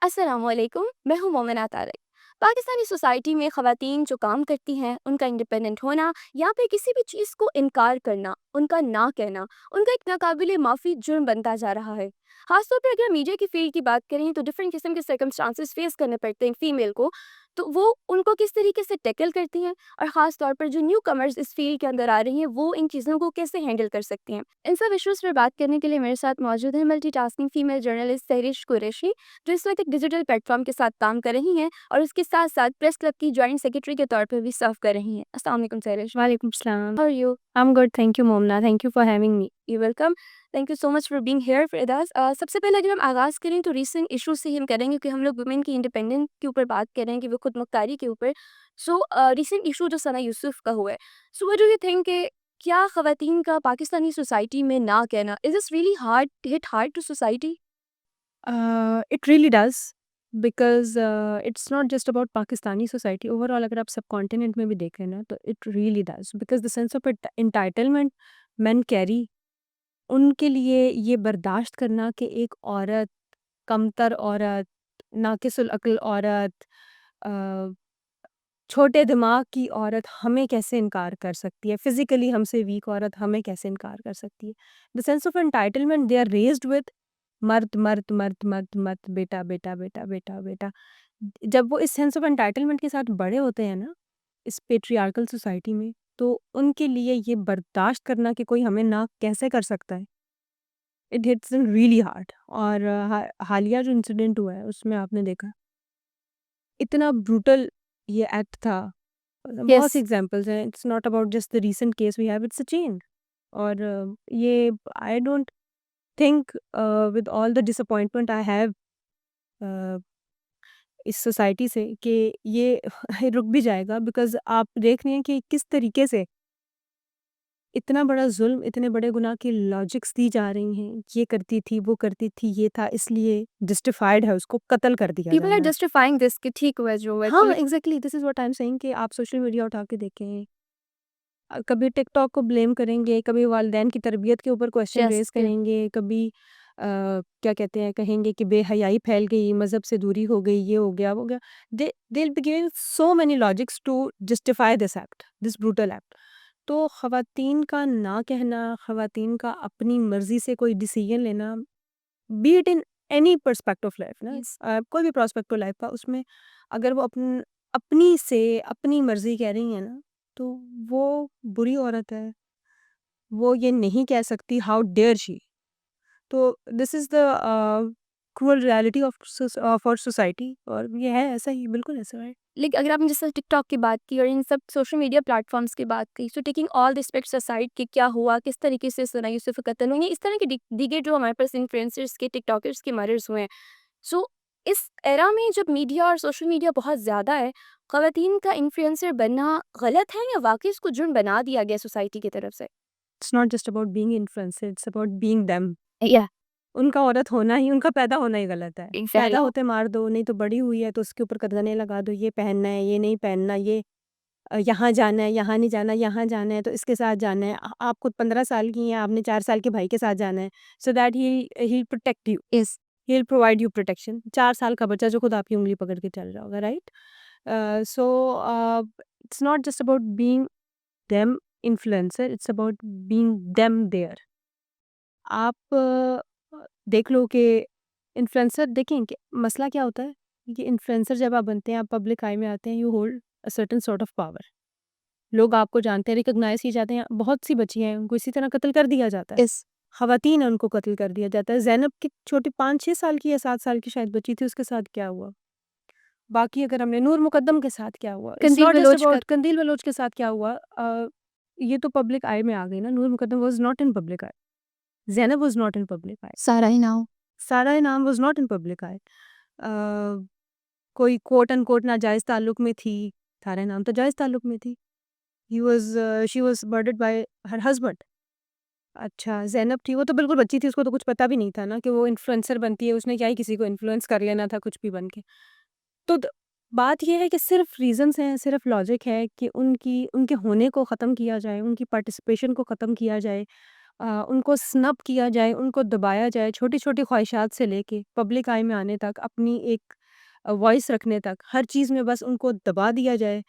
अस्सलामुअलैकुम, मैं हूँ मोमिना तारिक। पाकिस्तानी सोसाइटी में ख़वातीन जो काम करती हैं, उनका इंडिपेंडेंट होना या फिर किसी भी चीज़ को इनकार करना, उनका ना कहना, उनका एक नाकाबिले माफ़ी जुर्म बनता जा रहा है। ख़ासतौर पर अगर मीडिया की फ़ील्ड की बात करें तो डिफरेंट किस्म के सर्कमस्टांसेस फ़ेस करने पड़ते हैं फ़ीमेल को, तो वो उनको किस तरीके से टैकल करती हैं और ख़ास तौर पर जो न्यू कमर्स इस फ़ील्ड के अंदर आ रही हैं, वो इन चीज़ों को कैसे हैंडल कर सकती हैं। इन सब इश्यूज़ पर बात करने के लिए मेरे साथ मौजूद हैं multitasking female journalist Sahrish Qureshi, जो इस वक्त एक डिजिटल प्लेटफॉर्म के साथ काम कर रही हैं और उसके साथ साथ प्रेस क्लब की जॉइंट सेक्रेटरी के तौर पर भी सर्व कर रही हैं। अस्सलाम वालेकुम Sehrish. Walaikum salam. How are you? I'm good. Thank you, Momna. Thank you for having me. You welcome. Thank you so much for being here with us. सबसे पहले अगर हम आगाज़ करें तो रीसेंट इशू से ही हम करेंगे कि हम लोग वुमेन की इंडिपेंडेंस के ऊपर बात कर रहे हैं कि वो खुद मुख्तारी के ऊपर। सो रीसेंट इशू जो सना यूसुफ का हुआ है, so what do you think कि क्या ख़वातीन का पाकिस्तानी सोसाइटी में ना कहना is this really hard hit hard to society? It really does because it's not just about Pakistani society. Overall, अगर आप subcontinent में भी देखें ना तो it really does because the sense of entitlement men carry उनके लिए ये बर्दाश्त करना कि एक औरत, कमतर औरत, नाकिसुल अक्ल औरत, अ, छोटे दिमाग की औरत हमें कैसे इनकार कर सकती है, फिज़िकली हमसे वीक औरत हमें कैसे इनकार कर सकती है। The sense of entitlement they are raised with मर्द, मर्द, मर्द, मर्द, मर्द, बेटा, बेटा, बेटा, बेटा, बेटा। जब वो इस सेंस ऑफ एंटाइटलमेंट के साथ बड़े होते हैं ना, इस पेट्रियार्कल सोसाइटी में, तो उनके लिए ये बर्दाश्त करना कि कोई हमें ना कैसे कर सकता है, it hits them really hard. और हालिया जो इंसिडेंट हुआ है, उसमें आपने देखा, इतना ब्रूटल ये एक्ट था। बहुत सी यस। एग्ज़ाम्पल्स हैं, it's not about just the recent case we have, it's a chain. और ये I don't think with all the disappointment I have uh, इस सोसाइटी से कि ये रुक भी जाएगा बिकॉज़ आप देख रहे हैं कि किस तरीके से इतना बड़ा ज़ुल्म, इतने बड़े गुनाह की लॉजिक्स दी जा रही हैं। ये करती थी, वो करती थी, ये था इसलिए जस्टिफाइड है उसको कत्ल कर दिया पीपल आर जाना। जस्टिफाइंग दिस कि ठीक हुआ जो हुआ है हाँ, police. Exactly this is what I am saying कि आप सोशल मीडिया उठा के देखें, कभी टिकटॉक को ब्लेम करेंगे, कभी वालिदैन की तरबियत के ऊपर क्वेश्चन यस। रेज़ करेंगे, कभी क्या कहते हैं, कहेंगे कि बेहयाई फैल गई, मज़हब से दूरी हो गई, ये हो गया, वो हो गया। They will be giving so many logics to justify this act, this brutal act. तो ख़वातीन का ना कहना, ख़वातीन का अपनी मर्ज़ी से कोई डिसीजन लेना, be it in any पर्सपेक्ट of life ना, यस। कोई भी प्रोस्पेक्ट ऑफ लाइफ का, उसमें अगर वो अपनी से अपनी मर्ज़ी कह रही हैं ना, तो वो बुरी औरत है, वो ये नहीं कह सकती, हाउ डेयर शी। तो this is the cruel reality of our society, और ये है ऐसा ही, बिल्कुल ऐसा है। लेकिन अगर आपने जैसे टिकटॉक की बात की और इन सब सोशल मीडिया प्लेटफॉर्म्स की बात की, so taking all the aspects aside कि क्या हुआ, किस तरीके से सना यूसुफ का कत्ल हुआ, इस तरह के दीगे जो हमारे पास इन्फ्लुएंसर्स के टिकटॉकर्स के मर्डर्स हुए हैं। सो इस एरा में जब मीडिया और सोशल मीडिया बहुत ज़्यादा है, ख़वातीन का इन्फ्लुएंसर बनना गलत है या वाकई इसको जुर्म बना दिया गया सोसाइटी की तरफ से? It's not just about being influencer, it's about being them. या उनका औरत होना ही, उनका पैदा होना ही गलत है। पैदा एग्जैक्टली। होते मार दो, नहीं तो बड़ी हुई है तो उसके ऊपर कदरने लगा दो, ये पहनना है, ये नहीं पहनना, ये यहाँ जाना है, यहाँ नहीं जाना, यहाँ जाना है तो इसके साथ जाना है। आप खुद 15 साल की हैं, आपने 4 साल के भाई के साथ जाना है, so that he protect you, yes. He will provide you protection. 4 साल का बच्चा जो खुद आपकी उँगली पकड़ के चल रहा होगा, right? So it's not just about being them influencer, it's about being them there. आप देख लो कि इन्फ्लुएंसर देखें कि मसला क्या होता है कि इन्फ्लुएंसर जब आप बनते हैं, आप पब्लिक आई में आते हैं, you hold a certain sort of power. लोग आपको जानते हैं, रिकॉग्नाइज़ किए जाते हैं। बहुत सी बच्चियाँ हैं, उनको इसी तरह कत्ल कर दिया जाता है। यस। ख़वातीन हैं, उनको कत्ल कर दिया जाता है। ज़ैनब की छोटी 5-6 साल की या 7 साल की शायद बच्ची थी, उसके साथ क्या हुआ? बाकी अगर हमने नूर मुकद्दम के साथ क्या हुआ? इट्स कंदील नॉट जस्ट बलोच का। अबाउट कंदील बलोच के साथ क्या हुआ? ये तो पब्लिक आई में आ गई ना, Noor Muqaddam was not in public eye. Zainab was not in public eye. सारा ही नाउ। Sara Inam was not in public eye. कोई कोट अनकोट नाजायज़ ताल्लुक में थी, सारा इनाम तो जायज़ ताल्लुक में थी। She was murdered by her husband. अच्छा, ज़ैनब थी, वो तो बिल्कुल बच्ची थी, उसको तो कुछ पता भी नहीं था ना कि वो इन्फ्लुएंसर बनती है, उसने क्या ही किसी को इन्फ्लुएंस कर लेना था कुछ भी बन के। तो बात ये है कि सिर्फ रीज़न्स हैं, सिर्फ लॉजिक है कि उनके होने को ख़त्म किया जाए, उनकी पार्टिसिपेशन को ख़त्म किया जाए, उनको स्नब किया जाए, उनको दबाया जाए, छोटी-छोटी ख्वाहिशात से लेके पब्लिक आई में आने तक, अपनी एक वॉइस रखने तक, हर चीज़ में बस उनको दबा दिया जाए।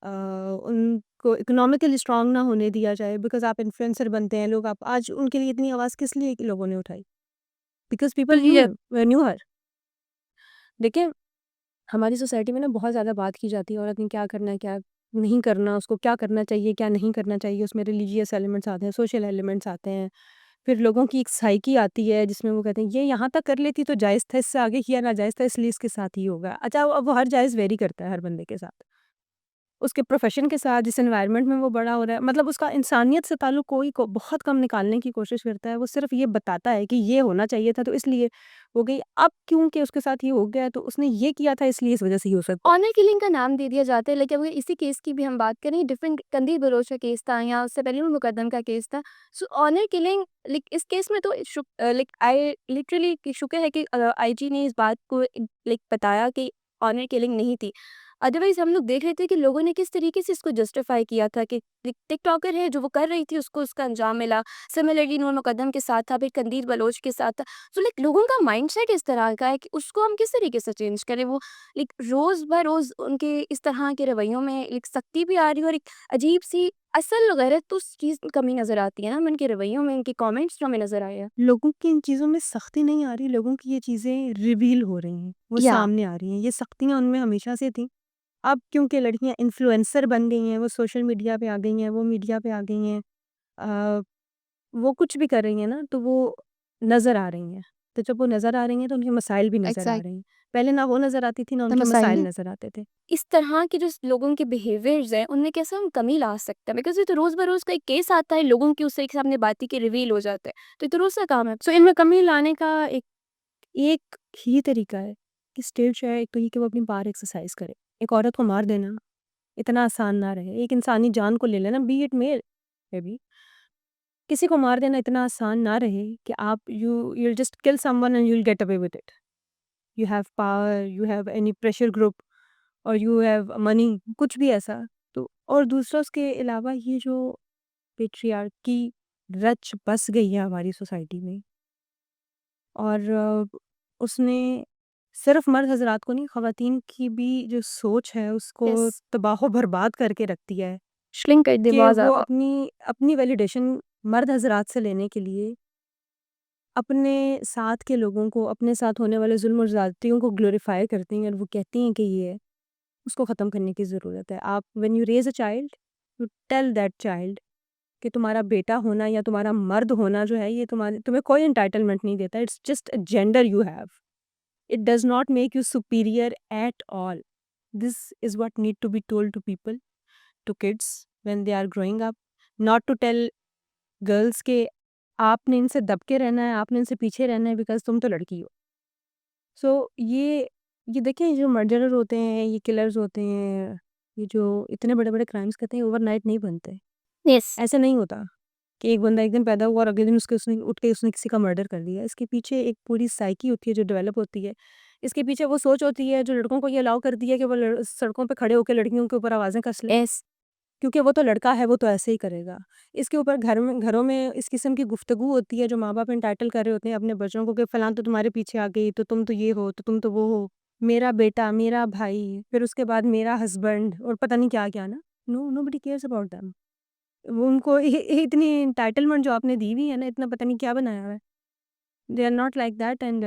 उनको इकोनॉमिकली स्ट्रॉन्ग ना होने दिया जाए, बिकॉज़ आप इन्फ्लुएंसर बनते हैं लोग, आप आज उनके लिए इतनी आवाज़ किस लिए कि लोगों ने उठाई? बिकॉज़ तो पीपल ये न्यू हर। देखिए, हमारी सोसाइटी में ना बहुत ज़्यादा बात की जाती है औरत ने क्या करना है, क्या नहीं करना, उसको क्या करना चाहिए, क्या नहीं करना चाहिए, उसमें रिलीजियस एलिमेंट्स आते हैं, सोशल एलिमेंट्स आते हैं। फिर लोगों की एक साइकी आती है जिसमें वो कहते हैं ये यहाँ तक कर लेती तो जायज़ था, इससे आगे किया नाजायज़ था इसलिए इसके साथ ही होगा। अच्छा, अब वो हर जायज़ वेरी करता है हर बंदे के साथ। उसके प्रोफ़ेशन के साथ, जिस एनवायरनमेंट में वो बड़ा हो रहा है, मतलब उसका इंसानियत से ताल्लुक कोई को बहुत कम निकालने की कोशिश करता है। वो सिर्फ़ ये बताता है कि ये होना चाहिए था तो इसलिए हो गई। अब क्योंकि उसके साथ ये हो गया है तो उसने ये किया था इसलिए इस वज़ह से ये हो सकता है। ऑनर किलिंग का नाम दे दिया जाता है, लेकिन अगर इसी केस की भी हम बात करें, डिफरेंट कंदील बलोच का केस था या उससे पहले नूर मुकद्दम का केस था। सो ऑनर किलिंग, लाइक इस केस में तो लाइक आई लिटरली शुक्र है कि आईजी ने इस बात को लाइक बताया कि ऑनर किलिंग नहीं थी। अदरवाइज हम लोग देख रहे थे कि लोगों ने किस तरीके से इसको जस्टिफाई किया था कि टिकटॉकर है जो वो कर रही थी, उसको उसका अंजाम मिला। सिमिलरली नूर मुकद्दम के साथ था, फिर कंदील बलोच के साथ था। सो लाइक लोगों का माइंडसेट इस तरह का है कि उसको हम किस तरीके से चेंज करें। वो लाइक रोज़ ब रोज़ उनके इस तरह के रवैयों में एक सख्ती भी आ रही है और एक अजीब-सी असल गैरत तो उस चीज़ में कमी नज़र आती है ना, उनके रवैयों में, उनके कमेंट्स जो हमें नज़र आए हैं। लोगों की इन चीज़ों में सख्ती नहीं आ रही, लोगों की ये चीज़ें रिवील हो रही हैं, वो या सामने आ रही हैं। ये सख्तियाँ उनमें हमेशा से थी। अब क्योंकि लड़कियाँ इन्फ्लुएंसर बन गई हैं, वो सोशल मीडिया पे आ गई हैं, वो मीडिया पे आ गई हैं, अ, वो कुछ भी कर रही हैं ना, तो वो नज़र आ रही हैं। तो जब वो नज़र आ रही हैं, तो उनके मसाइल भी नज़र आ एग्ज़ैक्ट रहे हैं। पहले ना वो नज़र आती थी, ना द उनके मसाइल मसाइल है। नज़र आते थे। इस तरह के जो लोगों के बिहेवियर्स हैं, उनमें कैसे हम कमी ला सकते हैं? बिकॉज़ ये तो रोज़ ब-रोज़ का एक केस आता है, लोगों की उससे एक सामने बातें के रिवील हो जाते हैं। तो ये तो रोज़ का काम है। सो इनमें कमी लाने का एक ही तरीका है कि स्टिल जो है, एक तो ये कि वो अपनी बार एक्सरसाइज़ करे। एक औरत को मार देना इतना आसान ना रहे। एक इंसानी जान को ले लेना, be it male may be, किसी को मार देना इतना आसान ना रहे कि आप you will just kill someone and you will get away with it. You have power, you have any pressure group और यू हैव मनी, कुछ भी ऐसा। तो और दूसरा उसके अलावा ये जो पेट्रियार्की रच बस गई है हमारी सोसाइटी में, और उसने सिर्फ मर्द हज़रात को नहीं, ख़वातीन की भी जो सोच है उसको यस, तबाह-ओ-बर्बाद करके रख दिया है। श्रिंक कर दे कि बहुत वो ज़्यादा। अपनी अपनी वैलिडेशन मर्द हज़रात से लेने के लिए अपने साथ के लोगों को, अपने साथ होने वाले ज़ुल्म और ज़्यादतियों को ग्लोरीफ़ाई करती हैं और वो कहती हैं कि ये है, उसको ख़त्म करने की ज़रूरत है। आप when you raise a child, you tell that child कि तुम्हारा बेटा होना या तुम्हारा मर्द होना जो है, ये तुम्हें कोई एंटाइटलमेंट नहीं देता। It's just a gender you have. It does not make you superior at all. This is what need to be told to people, to kids when they are growing up. Not to tell girls के आपने इनसे दब के रहना है, आपने इनसे पीछे रहना है बिकॉज़ तुम तो लड़की हो। सो ये देखें, ये जो मर्डरर होते हैं, ये किलर्स होते हैं, ये जो इतने बड़े-बड़े क्राइम्स करते हैं, ओवरनाइट नहीं बनते। यस, ऐसा नहीं होता कि एक बंदा एक दिन पैदा हुआ और अगले दिन उसने उठ के उसने किसी का मर्डर कर दिया। इसके पीछे एक पूरी साइकी होती है जो डेवलप होती है। इसके पीछे वो सोच होती है जो लड़कों को ये अलाउ करती है कि वो सड़कों पे खड़े होके लड़कियों के ऊपर आवाज़ें कस ले। यस, क्योंकि वो तो लड़का है, वो तो ऐसे ही करेगा। इसके ऊपर घरों में इस किस्म की गुफ्तगू होती है जो माँ-बाप एंटाइटल कर रहे होते हैं अपने बच्चों को कि फलाँ तो तुम्हारे पीछे आ गई, तो तुम तो ये हो, तो तुम तो वो हो। मेरा बेटा, मेरा भाई, फिर उसके बाद मेरा हस्बैंड और पता नहीं क्या-क्या ना। No, nobody cares about them. वो उनको इतनी एंटाइटलमेंट जो आपने दी हुई है ना, इतना पता नहीं क्या बनाया हुआ है। They are not like that and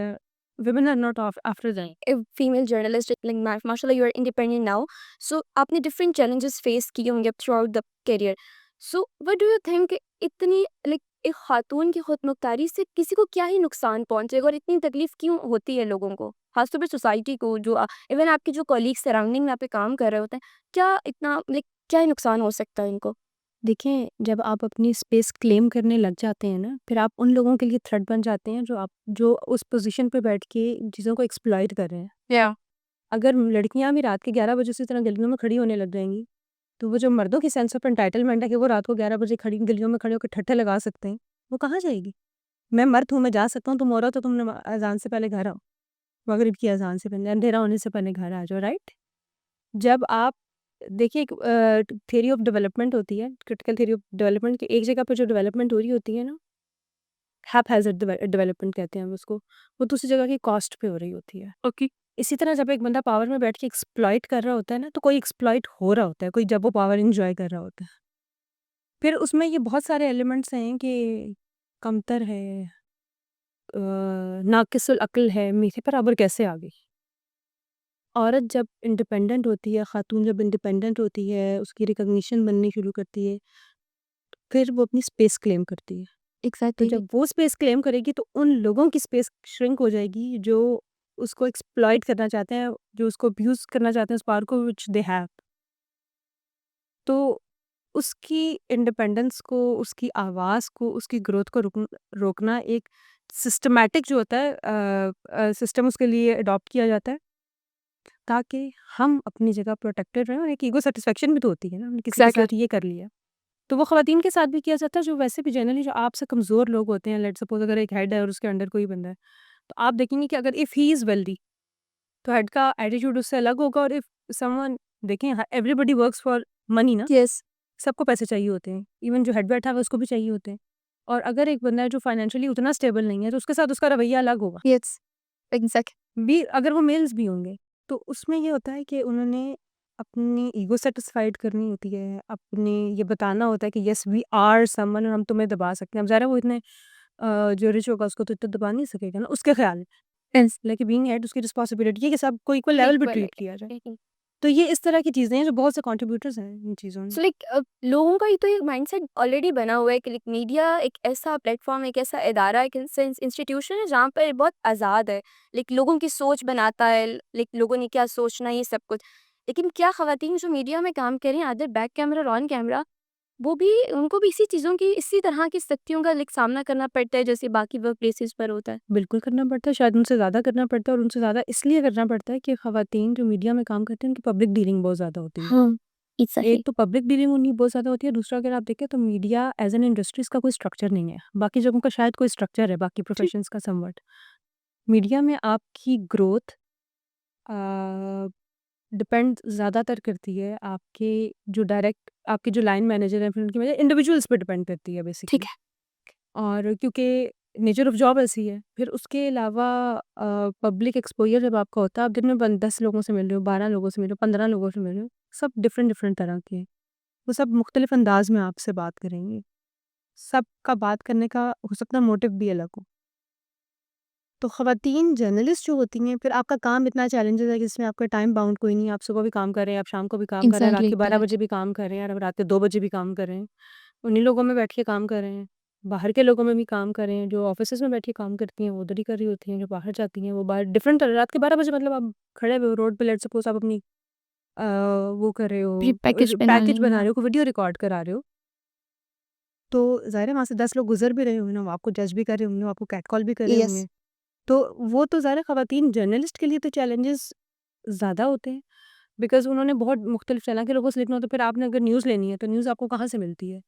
women are not after them. A female journalist, like माशाल्लाह you are independent now. So आपने डिफरेंट चैलेंजेस फेस किए होंगे throughout the career. So what do you think, इतनी like एक खातून की खुदमुख्तारी से किसी को क्या ही नुकसान पहुंचेगा और इतनी तकलीफ क्यों होती है लोगों को, खासतौर पर सोसाइटी को, जो इवन आपके जो कॉलीग सराउंडिंग में आप पे काम कर रहे होते हैं, क्या इतना लाइक क्या ही नुकसान हो सकता है इनको? देखिए, जब आप अपनी स्पेस क्लेम करने लग जाते हैं ना, फिर आप उन लोगों के लिए थ्रेट बन जाते हैं जो उस पोज़ीशन पे बैठ के चीज़ों को एक्सप्लॉइट कर रहे हैं। या अगर लड़कियाँ भी रात के 11 बजे उसी तरह गलियों में खड़ी होने लग जाएँगी, तो वो जो मर्दों की सेंस ऑफ एंटाइटलमेंट है कि वो रात को 11 बजे खड़ी गलियों में खड़े होके ठट्ठे लगा सकते हैं, वो कहाँ जाएगी? मैं मर्द हूँ, मैं जा सकता हूँ, तुम औरत हो, तुम अज़ान से पहले घर आओ, मगरिब की अज़ान से पहले, अंधेरा होने से पहले घर आ जाओ, राइट? जब आप देखिए, एक थ्योरी ऑफ डेवलपमेंट होती है, क्रिटिकल थ्योरी ऑफ डेवलपमेंट की एक जगह पे जो डेवलपमेंट हो रही होती है ना, हैपहैज़र्ड डेवलपमेंट कहते हैं हम उसको, वो दूसरी जगह की कॉस्ट पे हो रही होती है। ओके। इसी तरह जब एक बंदा पावर में बैठ के एक्सप्लॉइट कर रहा होता है ना, तो कोई एक्सप्लॉइट हो रहा होता है, कोई जब वो पावर एन्जॉय कर रहा होता है। फिर उसमें ये बहुत सारे एलिमेंट्स हैं कि कमतर है, नाक़िसुल अक्ल है, मीठे पर आबर कैसे आ गई? औरत जब इंडिपेंडेंट होती है, ख़ातून जब इंडिपेंडेंट होती है, उसकी रिकॉग्निशन बननी शुरू करती है, फिर वो अपनी स्पेस क्लेम करती है। तो एग्ज़ैक्टली। जब वो स्पेस क्लेम करेगी तो उन लोगों की स्पेस श्रिंक हो जाएगी जो उसको एक्सप्लॉइट करना चाहते हैं, जो उसको अब्यूज़ करना चाहते हैं उस पावर को व्हिच दे हैव। तो उसकी इंडिपेंडेंस को, उसकी आवाज़ को, उसकी ग्रोथ को रोकना एक सिस्टमैटिक जो होता है सिस्टम उसके लिए अडॉप्ट किया जाता है, ताकि हम अपनी जगह प्रोटेक्टेड रहें और एक ईगो सैटिस्फैक्शन भी तो होती है ना, हमने किसी के एग्ज़ैक्टली। साथ ये कर लिया। तो वो ख़वातीन के साथ भी किया जाता है जो वैसे भी जनरली जो आपसे कमज़ोर लोग होते हैं, लेट्स सपोज़ अगर एक हेड है और उसके अंडर कोई बंदा है, तो आप देखेंगे कि अगर इफ़ ही इज़ वेल्दी तो हेड का एटीट्यूड उससे अलग होगा और इफ़ समवन देखें एवरीबॉडी वर्क्स फॉर मनी ना, यस, सबको पैसे चाहिए होते हैं। इवन जो हेड बैठा है उसको भी चाहिए होते हैं। और अगर एक बंदा है जो फाइनेंशियली उतना स्टेबल नहीं है तो उसके साथ उसका रवैया अलग होगा। यस, एग्ज़ैक्ट भी अगर वो मेल्स भी होंगे, तो उसमें ये होता है कि उन्होंने अपनी ईगो सैटिस्फाइड करनी होती है, अपने ये बताना होता है कि येस वी आर समवन और हम तुम्हें दबा सकते हैं। अब ज़ाहिर है वो इतने जो रिच होगा उसको तो इतना दबा नहीं सकेगा ना, उसके ख़्याल में। यस, लाइक बीइंग हेड उसकी रिस्पॉन्सिबिलिटी है कि सबको इक्वल लेवल पे इक्वल है। ट्रीट किया जाए। तो ये इस तरह की चीज़ें हैं जो बहुत से कंट्रीब्यूटर्स हैं इन चीज़ों में। सो लाइक लोगों का ये तो एक माइंडसेट ऑलरेडी बना हुआ है कि लाइक मीडिया एक ऐसा प्लेटफॉर्म, एक ऐसा इदारा, एक ऐसा इंस्टीट्यूशन है जहाँ पर बहुत आज़ाद है, लाइक लोगों की सोच बनाता है, लाइक लोगों ने क्या सोचना है, ये सब कुछ। लेकिन क्या ख़वातीन जो मीडिया में काम कर रही हैं आइदर बैक कैमरा और ऑन कैमरा, वो भी उनको भी इसी चीज़ों की, इसी तरह की सख्तियों का लाइक सामना करना पड़ता है जैसे बाकी वर्क प्लेसेस पर होता है? बिल्कुल करना पड़ता है, शायद उनसे ज़्यादा करना पड़ता है और उनसे ज़्यादा इसलिए करना पड़ता है कि ख़वातीन जो मीडिया में काम करती हैं उनकी पब्लिक डीलिंग बहुत ज़्यादा होती है। हाँ, एग्ज़ैक्टली। एक तो पब्लिक डीलिंग उन्हीं बहुत ज़्यादा होती है, दूसरा अगर आप देखें तो मीडिया एज़ एन इंडस्ट्री इसका कोई स्ट्रक्चर नहीं है। बाकी जगहों का शायद कोई स्ट्रक्चर है, बाकी ठीक। प्रोफ़ेशंस का समवॉट। मीडिया में आपकी ग्रोथ अ, डिपेंड ज़्यादातर करती है आपके जो डायरेक्ट आपके जो लाइन मैनेजर हैं, फिर उनकी वजह इंडिविजुअल्स पे डिपेंड करती है ठीक बेसिकली। है। और क्योंकि नेचर ऑफ जॉब ऐसी है, फिर उसके अलावा पब्लिक एक्सपोज़र जब आपका होता है, आप दिन में 10 लोगों से मिल रहे हो, 12 लोगों से मिल रहे हो, 15 लोगों से मिल रहे हो, सब डिफ़रेंट डिफ़रेंट तरह के हैं। वो सब मुख्तलिफ अंदाज में आपसे बात करेंगे। सबका बात करने का हो सकता है मोटिव भी अलग हो। तो ख़वातीन जर्नलिस्ट जो होती हैं, फिर आपका काम इतना चैलेंजेस है कि इसमें आपका टाइम बाउंड कोई नहीं है। आप सुबह भी काम कर रहे हैं, आप शाम को भी काम कर रहे हैं, रात एग्ज़ैक्टली, के 12 करेक्ट। बजे भी काम कर रहे हैं और अब रात के 2 बजे भी काम कर रहे हैं। उन्हीं लोगों में बैठ के काम कर रहे हैं। बाहर के लोगों में भी काम कर रहे हैं, जो ऑफ़िसेज़ में बैठ के काम करती हैं, वो उधर ही कर रही होती हैं, जो बाहर जाती हैं, वो बाहर डिफ़रेंट रात के 12 बजे मतलब आप खड़े हुए हो रोड पे, लेट्स सपोज़ आप अपनी अ, वो कर रहे प्री हो, पैकेज बना पैकेज लेंगे बना रहे आप। हो, कोई वीडियो रिकॉर्ड करा रहे हो, तो ज़ाहिर है वहाँ से 10 लोग गुज़र भी रहे होंगे ना, वो आपको जज भी कर रहे होंगे, वो आपको कैट कॉल भी कर रहे यस, होंगे। तो वो तो ज़ाहिर है ख़वातीन जर्नलिस्ट के लिए तो चैलेंजेस ज़्यादा होते हैं, बिकॉज़ उन्होंने बहुत मुख्तलिफ तरह के लोगों से लिखना होता है। फिर आपने अगर न्यूज़ लेनी है, तो न्यूज़ आपको कहाँ से मिलती है?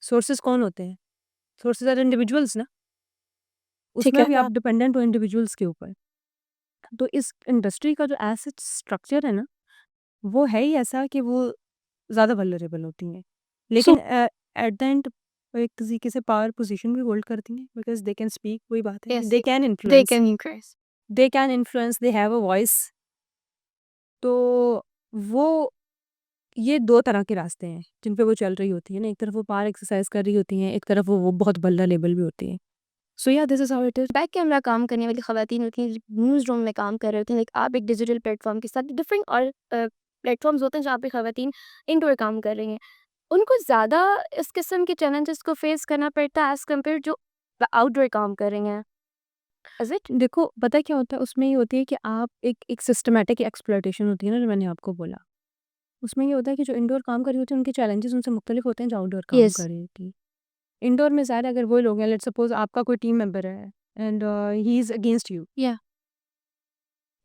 सोर्सेज़ कौन होते हैं? सोर्सेज़ आर इंडिविजुअल्स ना, ठीक उसमें है। भी आप डिपेंडेंट हो इंडिविजुअल्स के ऊपर। तो इस इंडस्ट्री का जो एज़ सच स्ट्रक्चर है ना, वो है ही ऐसा कि वो ज़्यादा वल्नरेबल होती हैं। सो लेकिन एट द एंड वो एक तरीके से पावर पोज़ीशन भी होल्ड करती हैं, बिकॉज़ दे कैन स्पीक, वही बात है, yes, they can they influence, can increase. They have a voice. तो वो ये 2 तरह के रास्ते हैं, जिन पे वो चल रही होती है ना, एक तरफ वो पावर एक्सरसाइज़ कर रही होती हैं, एक तरफ वो बहुत वल्नरेबल भी होती हैं। सो या this is how it is. Back camera काम करने वाली ख़वातीन होती हैं, न्यूज़ रूम में काम कर रहे होते हैं, लाइक आप एक डिजिटल प्लेटफ़ॉर्म के साथ डिफरेंट और प्लेटफ़ॉर्म्स होते हैं जहाँ पे ख़वातीन इनडोर काम कर रही हैं। उनको ज़्यादा इस किस्म के चैलेंजेस को फ़ेस करना पड़ता है एज़ कम्पेयर जो आउटडोर काम कर रही हैं। Is it? देखो, पता है क्या होता है, उसमें ये होती है कि आप एक सिस्टमैटिक एक्सप्लॉइटेशन होती है ना, जो मैंने आपको बोला। उसमें ये होता है कि जो इंडोर काम कर रही होती है, उनके चैलेंजेस उनसे मुख्तलिफ होते हैं जो आउटडोर काम यस, कर रही होती है। इंडोर में ज़ाहिर है अगर वो लोग हैं, लेट्स सपोज़ आपका कोई टीम मेंबर है and he is against you, या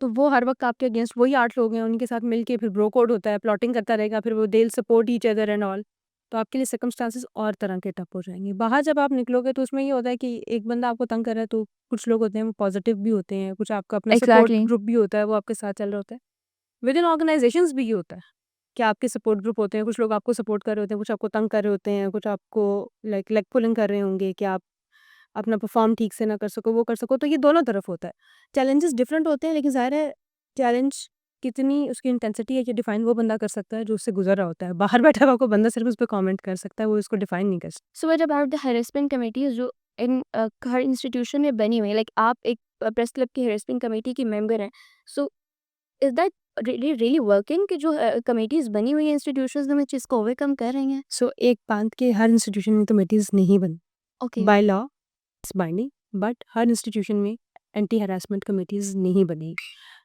तो वो हर वक़्त आपके अगेंस्ट वही 8 लोग हैं, उनके साथ मिलके फिर ब्रो कोड होता है, प्लॉटिंग करता रहेगा, फिर वो they will support each other and all. तो आपके लिए सर्कमस्टेंसेस और तरह के टफ हो जाएँगे। बाहर जब आप निकलोगे तो उसमें ये होता है कि एक बंदा आपको तंग कर रहा है, तो कुछ लोग होते हैं वो पॉज़िटिव भी होते हैं, कुछ आपका अपना सपोर्ट एग्ज़ैक्टली। ग्रुप भी होता है, वो आपके साथ चल रहा होता है। विद इन ऑर्गनाइज़ेशंस भी ये होता है कि आपके सपोर्ट ग्रुप होते हैं, कुछ लोग आपको सपोर्ट कर रहे होते हैं, कुछ आपको तंग कर रहे होते हैं, कुछ आपको लाइक लेग पुलिंग कर रहे होंगे कि आप अपना परफ़ॉर्म ठीक से ना कर सको, वो कर सको, तो ये दोनों तरफ होता है। चैलेंजेस डिफरेंट होते हैं, लेकिन ज़ाहिर है चैलेंज कितनी उसकी इंटेंसिटी है ये डिफ़ाइन वो बंदा कर सकता है जो उससे गुज़र रहा होता है। बाहर बैठा हुआ कोई बंदा सिर्फ़ उस पे कमेंट कर सकता है, वो इसको डिफ़ाइन नहीं कर सकता। So what about the harassment committees जो हर इंस्टीट्यूशन में बनी हुई है, लाइक आप एक प्रेस क्लब की हैरेसमेंट कमेटी की मेंबर हैं, so is that really working कि जो कमिटीज़ बनी हुई हैं इंस्टीट्यूशंस में चीज़ को ओवरकम कर रही हैं? सो एक बात कि हर इंस्टीट्यूशन में कमिटीज़ नहीं बनी। Okay. By law it's binding, but her institution में एंटी हैरेसमेंट कमिटीज़ नहीं बनी,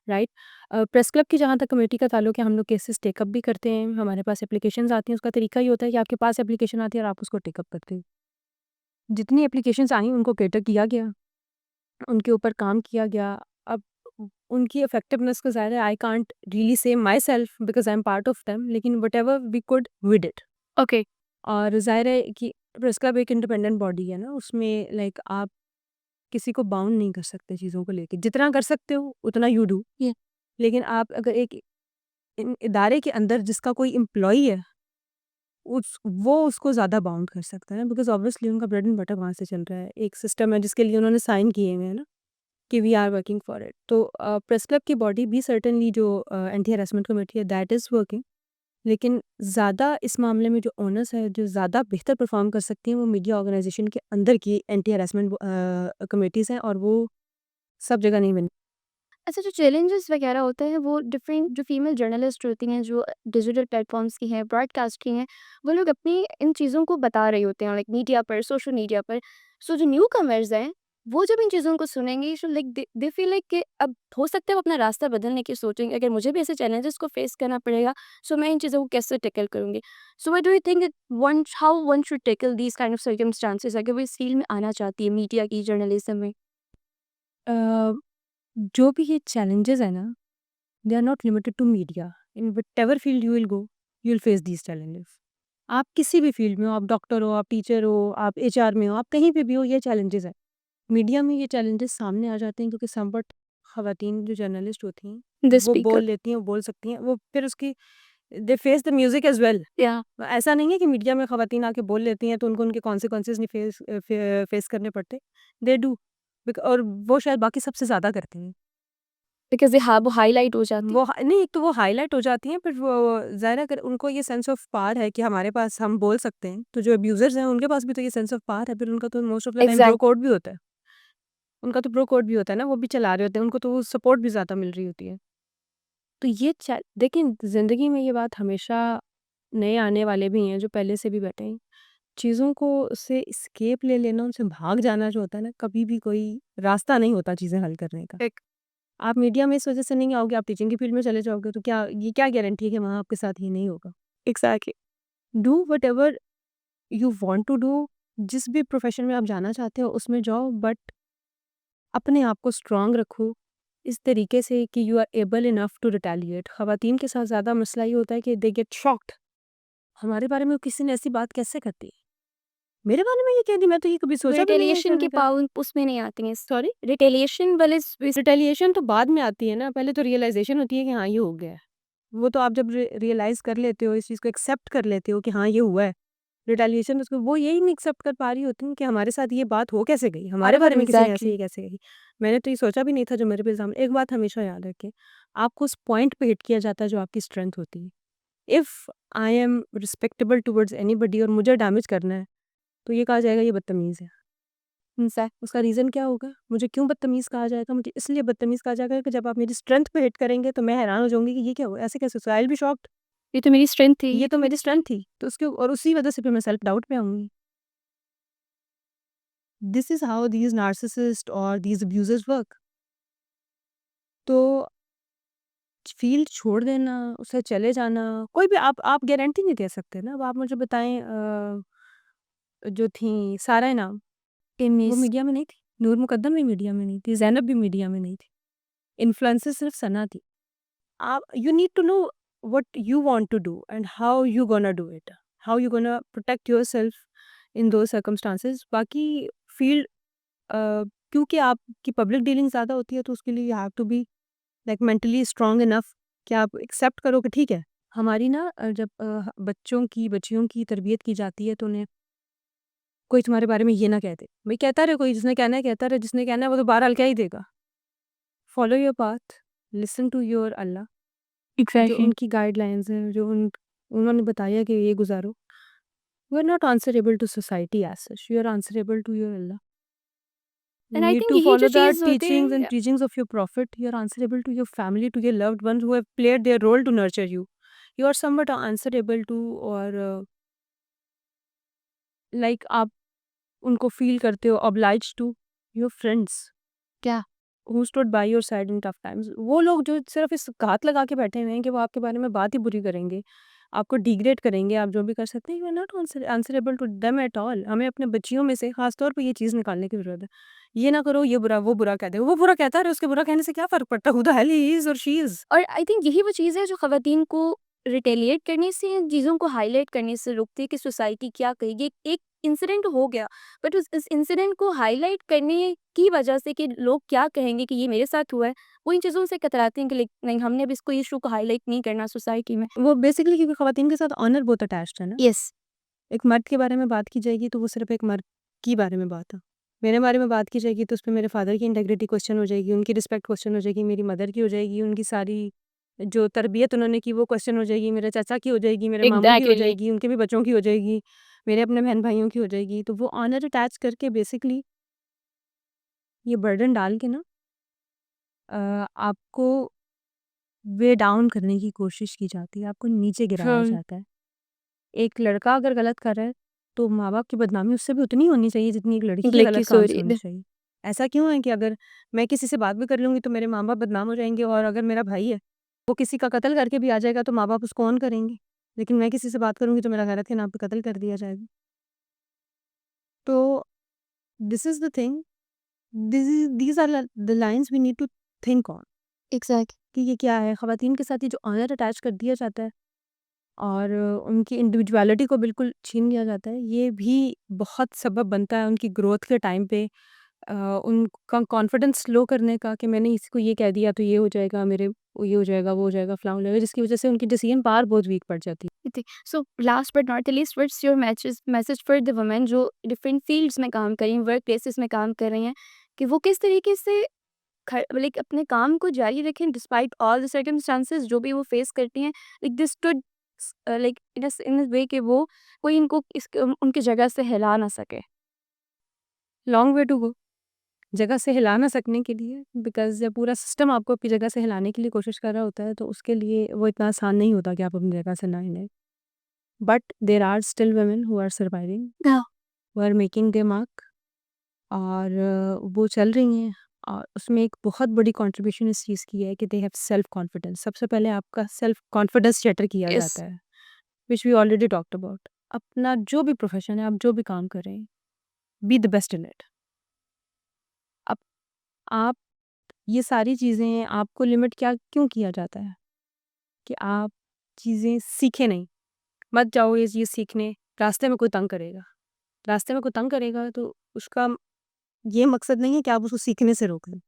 राइट? प्रेस क्लब की जहाँ तक कमेटी का ताल्लुक है, हम लोग केसेस टेकअप भी करते हैं, हमारे पास एप्लीकेशंस आती हैं, उसका तरीका ये होता है कि आपके पास एप्लीकेशन आती है और आप उसको टेकअप करते हो। जितनी एप्लीकेशंस आई उनको कैटर किया गया, उनके ऊपर काम किया गया। अब उनकी इफेक्टिवनेस को ज़्यादा आई can't really say myself because I am part of them, लेकिन whatever we could we did. Okay. और ज़ाहिर है कि प्रेस क्लब एक इंडिपेंडेंट बॉडी है ना, उसमें लाइक आप किसी को बाउंड नहीं कर सकते चीज़ों को लेके। जितना कर सकते हो उतना यू डू। ये लेकिन आप अगर एक इदारे के अंदर जिसका कोई एम्प्लॉई है, वो उसको ज़्यादा बाउंड कर सकता है ना, बिकॉज़ ऑब्वियसली उनका ब्रेड एंड बटर वहाँ से चल रहा है। एक सिस्टम है जिसके लिए उन्होंने साइन किए हुए हैं ना, कि we are working for it. तो प्रेस क्लब की बॉडी भी सर्टेनली जो एंटी हैरेसमेंट कमेटी है दैट इज़ वर्किंग। लेकिन ज़्यादा इस मामले में जो ओनर्स है, जो ज़्यादा बेहतर परफ़ॉर्म कर सकती हैं, वो मीडिया ऑर्गनाइज़ेशन के अंदर की एंटी हैरेसमेंट कमिटीज़ हैं, और वो सब जगह नहीं बनी। अच्छा, जो चैलेंजेस वगैरह होते हैं वो डिफरेंट जो फीमेल जर्नलिस्ट होती हैं जो डिजिटल प्लेटफॉर्म्स की हैं, ब्रॉडकास्ट की हैं, वो लोग अपनी इन चीज़ों को बता रही होते हैं, लाइक मीडिया पर, सोशल मीडिया पर। सो जो न्यू कमर्स हैं वो जब इन चीज़ों को सुनेंगे, so like they feel like कि अब हो सकता है वो अपना रास्ता बदलने की सोचेंगे, अगर मुझे भी ऐसे चैलेंजेस को फेस करना पड़ेगा, सो मैं इन चीज़ों को कैसे टैकल करूँगी। सो what do you think one how one should tackle these kind of circumstances अगर वो इस फील्ड में आना चाहती है, मीडिया की, जर्नलिज्म में? अ, जो भी ये चैलेंजेज़ हैं ना, they are not limited to media. In whatever field you will go, you will face these challenges. आप किसी भी फील्ड में हो, आप डॉक्टर हो, आप टीचर हो, आप एचआर में हो, आप कहीं पे भी हो, ये चैलेंजेज़ हैं। मीडिया में ये चैलेंजेस सामने आ जाते हैं क्योंकि सम बट खवातीन जो जर्नलिस्ट होती हैं, द वो बोल स्पीकर। लेती हैं, वो बोल सकती हैं, वो फिर उसकी they face the music as well. या ऐसा नहीं है कि मीडिया में खवातीन आके बोल लेती हैं तो उनको उनके कॉन्सिक्वेंसेज़ नहीं फेस करने पड़ते। दे डू और वो शायद बाकी सबसे ज़्यादा करती हैं। बिकॉज़ ये हाँ, वो हाइलाइट हो जाती है। वो नहीं, एक तो वो हाइलाइट हो जाती हैं, फिर वो ज़ाहिर है अगर उनको ये सेंस ऑफ पावर है कि हमारे पास हम बोल सकते हैं, तो जो अब्यूज़र्स हैं उनके पास भी तो ये सेंस ऑफ पावर है, फिर उनका तो most of the time bro exact code भी होता है। उनका तो प्रो कोड भी होता है ना, वो भी चला रहे होते हैं, उनको तो सपोर्ट भी ज़्यादा मिल रही होती है। तो ये च देखिए ज़िंदगी में ये बात हमेशा नए आने वाले भी हैं, जो पहले से भी बैठे हैं। चीज़ों को से एस्केप ले लेना, उनसे भाग जाना जो होता है ना, कभी भी कोई रास्ता नहीं होता चीज़ें हल करने का। एक आप मीडिया में इस वज़ह से नहीं आओगे, आप टीचिंग की फ़ील्ड में चले जाओगे, तो क्या गारंटी है कि वहाँ आपके साथ ये नहीं होगा? Exactly. Do whatever you want to do, जिस भी प्रोफ़ेशन में आप जाना चाहते हो उसमें जाओ, बट अपने आप को स्ट्रॉन्ग रखो, इस तरीके से कि you are able enough to retaliate. ख़वातीन के साथ ज़्यादा मसला ये होता है कि दे गेट शॉक्ड। हमारे बारे में किसी ने ऐसी बात कैसे कर दी? मेरे बारे में ये कह दी, मैं तो ये कभी सोचा भी नहीं है रिटेलिएशन की करने का। पावर उसमें नहीं आती हैं। सॉरी? रिटेलिएशन वाले रिटेलिएशन तो बाद में आती है ना, पहले तो रियलाइज़ेशन होती है कि हाँ, ये हो गया है। वो तो आप जब रियलाइज़ कर लेते हो, इस चीज़ को एक्सेप्ट कर लेते हो कि हाँ, ये हुआ है। रिटेलिएशन उसको वो यही नहीं एक्सेप्ट कर पा रही होती हैं कि हमारे साथ ये बात हो कैसे गई? हमारे बारे में किसी ने ऐसे एग्ज़ैक्टली। ही कैसे कही? मैंने तो ये सोचा भी नहीं था जो मेरे पे इल्ज़ाम। एक बात हमेशा याद रखें, आपको उस पॉइंट पे हिट किया जाता है जो आपकी स्ट्रेंथ होती है। If I am respectable towards anybody और मुझे डैमेज करना है, तो ये कहा जाएगा ये बदतमीज़ है। एग्ज़ैक्ट उसका रीज़न क्या होगा? मुझे क्यों बदतमीज़ कहा जाएगा? मुझे इसलिए बदतमीज़ कहा जाएगा कि जब आप मेरी स्ट्रेंथ पे हिट करेंगे तो मैं हैरान हो जाऊँगी कि ये क्या हुआ? ऐसे कैसे? सो आई विल बी शॉक्ड। ये तो मेरी स्ट्रेंथ थी। ये तो मेरी स्ट्रेंथ थी। तो उसके और उसी वजह से फिर मैं सेल्फ डाउट में आऊँगी। This is how these narcissist और दीज़ अब्यूज़र्स वर्क। तो फ़ील्ड छोड़ देना, उससे चले जाना, कोई भी आप गारंटी नहीं दे सकते ना। अब आप मुझे बताएँ जो थीं सारा इनाम, वो टिमिस मीडिया में नहीं थी। नूर मुकद्दम भी मीडिया में नहीं थी, ज़ैनब भी मीडिया में नहीं थी। इन्फ्लुएंसर सिर्फ़ सना थी। आप you need to know what you want to do and how you gonna do it, how you gonna protect yourself in those circumstances. बाकी फ़ील्ड क्योंकि आपकी पब्लिक डीलिंग ज़्यादा होती है, तो उसके लिए you have to be like mentally strong enough कि आप एक्सेप्ट करो कि ठीक है। हमारी ना जब बच्चों की बच्चियों की तरबियत की जाती है तो उन्हें कोई तुम्हारे बारे में ये ना कह दे। भाई कहता रहे, कोई जिसने कहना है कहता रहे, जिसने कहना है वो तो बहरहाल कह ही देगा। Follow your path, listen to your Allah, जो एग्जैक्टली उनकी गाइडलाइंस हैं, जो उन्होंने बताया कि ये गुजारो। You are not answerable to society as such, you are answerable to your Allah. You and I need think to यही जो follow the चीज़ होती teachings and है preachings of your prophet. You are answerable to your family, to your loved ones who have played their role to nurture you. You are somewhat answerable to, or like आप उनको feel करते हो obliged to your friends क्या who stood by your side in tough times. वो लोग जो सिर्फ इस घात लगा के बैठे हुए हैं कि वो आपके बारे में बात ही बुरी करेंगे, आपको डिग्रेड करेंगे, आप जो भी कर सकते हैं, you are not answerable to them at all. हमें अपने बच्चियों में से खास तौर पे ये चीज़ निकालने की ज़रूरत है। ये ना करो, ये बुरा, वो बुरा कह दे, वो बुरा कहता रहे, उसके बुरा कहने से क्या फ़र्क पड़ता है? Who the hell he is और शी इज़। और आई थिंक यही वो चीज़ है जो ख़वातीन को रिटेलिएट करने से, इन चीज़ों को हाईलाइट करने से रोकती है कि सोसाइटी क्या कहेगी। एक इंसिडेंट हो गया, बट उस इस इंसिडेंट को हाईलाइट करने की वजह से कि लोग क्या कहेंगे कि ये मेरे साथ हुआ है, वो इन चीज़ों से कतराते हैं कि नहीं, हमने अब इसको इशू को हाईलाइट नहीं करना सोसाइटी में। वो बेसिकली क्योंकि ख़वातीन के साथ ऑनर बहुत अटैच्ड है ना। यस। एक मर्द के बारे में बात की जाएगी तो वो सिर्फ एक मर्द की बारे में बात है। मेरे बारे में बात की जाएगी तो उसमें मेरे फादर की इंटेग्रिटी क्वेश्चन हो जाएगी, उनकी रिस्पेक्ट क्वेश्चन हो जाएगी, मेरी मदर की हो जाएगी, उनकी सारी जो तरबियत उन्होंने की वो क्वेश्चन हो जाएगी, मेरे चाचा की हो जाएगी, मेरे मामू की हो एग्जैक्टली। जाएगी, उनके भी बच्चों की हो जाएगी, मेरे अपने बहन-भाइयों की हो जाएगी। तो वो ऑनर अटैच करके बेसिकली ये बर्डन डाल के ना आपको वे डाउन करने की कोशिश की जाती है, आपको नीचे गिराया हम्म। जाता है। एक लड़का अगर गलत कर रहा है, तो माँ-बाप की बदनामी उससे भी उतनी होनी चाहिए जितनी एक लड़की के ब्लेक की गलत काम से होनी सॉरी। चाहिए। ऐसा क्यों है कि अगर मैं किसी से बात भी कर लूँगी तो मेरे माँ-बाप बदनाम हो जाएँगे, और अगर मेरा भाई है, वो किसी का कत्ल करके भी आ जाएगा तो माँ-बाप उसको ऑन करेंगे। लेकिन मैं किसी से बात करूँगी तो मेरा गैरत के नाम पे कत्ल कर दिया जाएगा। तो this is the thing, these are the lines we need to think on exact. कि ये क्या है? ख़वातीन के साथ ये जो ऑनर अटैच कर दिया जाता है और उनकी इंडिविजुअलिटी को बिल्कुल छीन लिया जाता है, ये भी बहुत सबब बनता है उनकी ग्रोथ के टाइम पे उनका कॉन्फिडेंस लो करने का, कि मैंने इसी को ये कह दिया तो ये हो जाएगा, मेरे ये हो जाएगा, वो हो जाएगा, फलाँ हो जाएगा, जिसकी वज़ह से उनकी डिसीजन पावर बहुत वीक पड़ जाती है। So last but not the least, what's your message for the women जो डिफरेंट फील्ड्स में काम कर रही हैं, वर्क प्लेसेस में काम कर रही हैं, कि वो किस तरीके से लाइक अपने काम को जारी रखें डिस्पाइट ऑल द सर्कमस्टांसेस जो भी वो फेस करती हैं, like this stood like in a way कि वो कोई इनको उनकी जगह से हिला ना सके। लॉन्ग वे टू गो जगह से हिला ना सकने के लिए, बिकॉज़ जब पूरा सिस्टम आपको आपकी जगह से हिलाने के लिए कोशिश कर रहा होता है, तो उसके लिए वो इतना आसान नहीं होता कि आप अपनी जगह से ना हिलें। But there are still women who are surviving, हाँ। Who are making their mark, और वो चल रही हैं, और उसमें एक बहुत बड़ी कंट्रीब्यूशन इस चीज़ की है कि दे हैव सेल्फ कॉन्फिडेंस। सबसे पहले आपका सेल्फ कॉन्फिडेंस शैटर किया यस। जाता है, which we already talked about. अपना जो भी प्रोफेशन है, आप जो भी काम कर रहे हैं, be the best in it. अब आप ये सारी चीज़ें आपको लिमिट क्या क्यों किया जाता है कि आप चीज़ें सीखें नहीं। मत जाओ ये चीज़ सीखने, रास्ते में कोई तंग करेगा। रास्ते में कोई तंग करेगा तो उसका ये मकसद नहीं है कि आप उसको सीखने से रोक लें।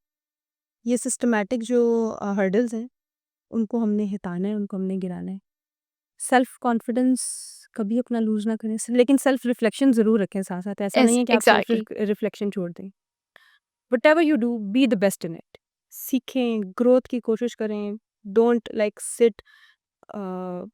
ये सिस्टमैटिक जो हर्डल्स हैं, उनको हमने हिताना है, उनको हमने गिराना है। सेल्फ कॉन्फिडेंस कभी अपना लूज़ ना करें, लेकिन सेल्फ रिफ्लेक्शन ज़रूर रखें साथ-साथ। ऐसा यस नहीं है कि आप सेल्फ एग्जैक्टली। रिफ्लेक्शन छोड़ दें। Whatever you do, be the best in it. सीखें, ग्रोथ की कोशिश करें, डोंट लाइक सिट अ,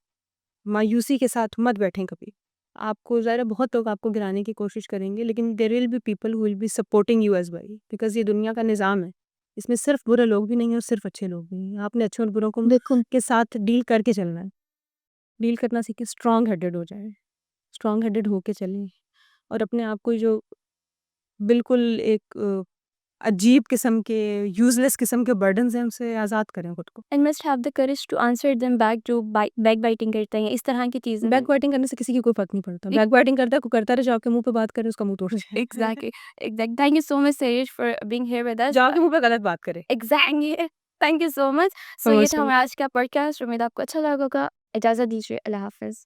मायूसी के साथ मत बैठें कभी। आपको ज़ाहिर है बहुत लोग आपको गिराने की कोशिश करेंगे, लेकिन there will be people who will be supporting you as well, because ये दुनिया का निज़ाम है। इसमें सिर्फ़ बुरे लोग भी नहीं हैं और सिर्फ़ अच्छे लोग भी नहीं हैं। आपने अच्छे और बुरों को बिल्कुल। के साथ डील करके चलना है। डील करना सीखें, स्ट्रॉन्ग हेडेड हो जाएँ, स्ट्रॉन्ग हेडेड होके चलें, और अपने आप को जो बिल्कुल एक अजीब किस्म के, यूज़लेस किस्म के बर्डन्स हैं, उनसे आज़ाद करें खुद को। And must have the courage to answer them back जो बैक बाइटिंग करते हैं, इस तरह की चीज़ें। बैक बाइटिंग करने से किसी की कोई फ़र्क नहीं पड़ता। बैक बाइटिंग करता है, कोई करता रहे, जो आपके मुँह पे बात करे उसका मुँह तोड़ जाए। Exactly. Exact. Thank you so much सरीज फॉर बीइंग हियर विद जो अस। आपके मुँह पे गलत बात करे। Exactly. Thank you so much. So ये मोस्ट था वेलकम। हमारा आज का पॉडकास्ट, उम्मीद आपको अच्छा लगा होगा। इजाज़त दीजिए, अल्लाह हाफ़िज़।